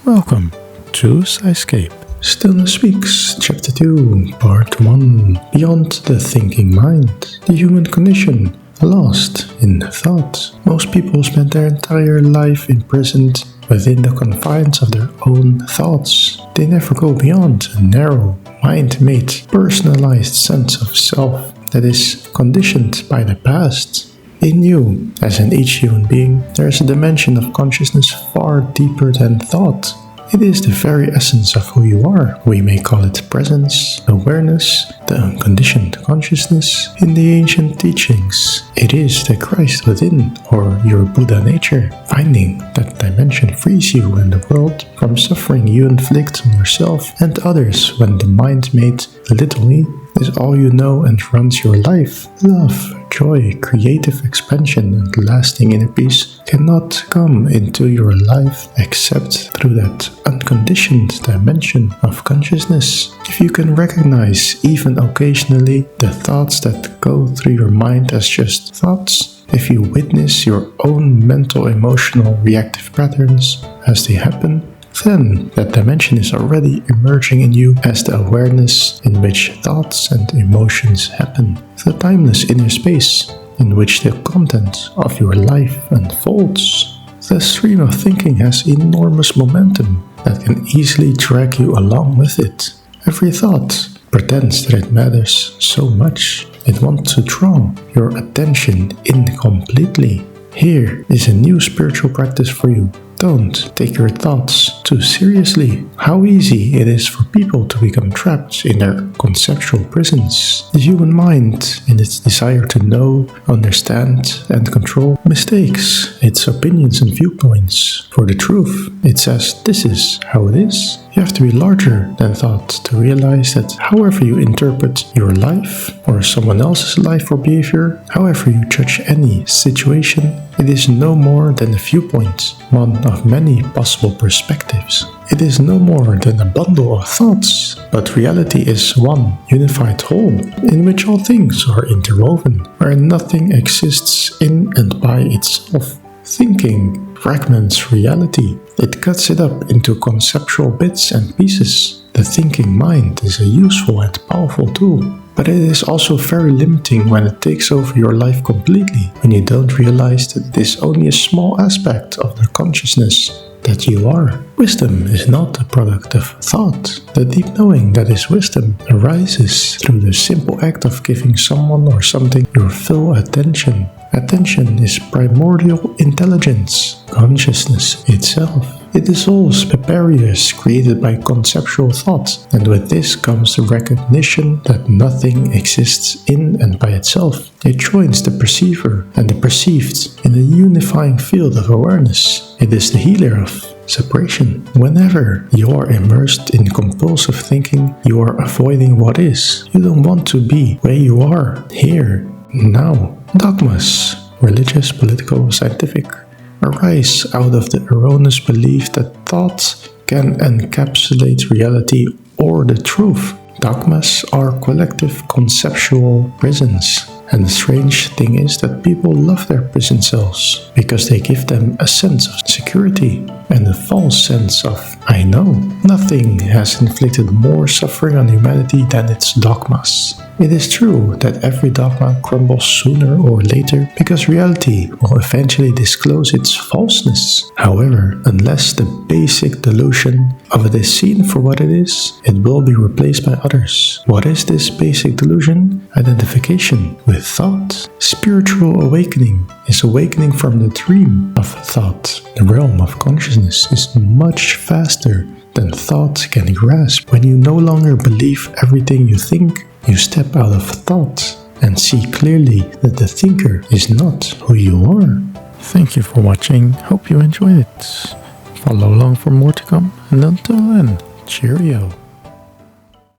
Welcome to Skyscape. Stillnes Speaks, Chapter 2, Part 1, Beyond the Thinking Mind, the Human Condition, Lost in Thought. Most people spend their entire life imprisoned within the confines of their own thoughts. They never go beyond a narrow, mind-made, personalized sense of self that is conditioned by the past. In you, as in each human being, there is a dimension of consciousness far deeper than thought. It is the very essence of who you are. We may call it presence, awareness, the unconditioned consciousness. In the ancient teachings, it is the Christ within, or your Buddha nature. Finding that dimension frees you and the world from suffering you inflict on yourself and others when the mind made literally is all you know and runs your life. Love, joy, creative expansion, and lasting inner peace cannot come into your life except through that unconditioned dimension of consciousness. If you can recognize, even occasionally, the thoughts that go through your mind as just thoughts, if you witness your own mental, emotional, reactive patterns as they happen, then that dimension is already emerging in you as the awareness in which thoughts and emotions happen. The timeless inner space in which the content of your life unfolds. The stream of thinking has enormous momentum that can easily drag you along with it. Every thought pretends that it matters so much. It wants to draw your attention in completely. Here is a new spiritual practice for you. Don't take your thoughts too seriously. How easy it is for people to become trapped in their conceptual prisons. The human mind, in its desire to know, understand, and control, mistakes its opinions and viewpoints for the truth. It says, this is how it is. You have to be larger than thought to realize that however you interpret your life or someone else's life or behavior, however you judge any situation, it is no more than a viewpoint, one of many possible perspectives. It is no more than a bundle of thoughts, but reality is one unified whole, in which all things are interwoven, where nothing exists in and by itself. Thinking fragments reality. It cuts it up into conceptual bits and pieces. The thinking mind is a useful and powerful tool, but it is also very limiting when it takes over your life completely, when you don't realize that it is only a small aspect of the consciousness that you are. Wisdom is not a product of thought. The deep knowing that is wisdom arises through the simple act of giving someone or something your full attention. Attention is primordial intelligence, consciousness itself. It dissolves barriers created by conceptual thought, and with this comes the recognition that nothing exists in and by itself. It joins the perceiver and the perceived in a unifying field of awareness. It is the healer of separation. Whenever you are immersed in compulsive thinking, you are avoiding what is. You don't want to be where you are, here, now. Dogmas, religious, political, scientific, arise out of the erroneous belief that thought can encapsulate reality or the truth. Dogmas are collective conceptual prisons. And the strange thing is that people love their prison cells because they give them a sense of security and a false sense of I know. Nothing has inflicted more suffering on humanity than its dogmas. It is true that every dogma crumbles sooner or later because reality will eventually disclose its falseness. However, unless the basic delusion of it is seen for what it is, it will be replaced by others. What is this basic delusion? Identification with thought. Spiritual awakening is awakening from the dream of thought. The realm of consciousness is much faster than thought can grasp. When you no longer believe everything you think, you step out of thought and see clearly that the thinker is not who you are. Thank you for watching. Hope you enjoyed it. Follow along for more to come, and until then, cheerio.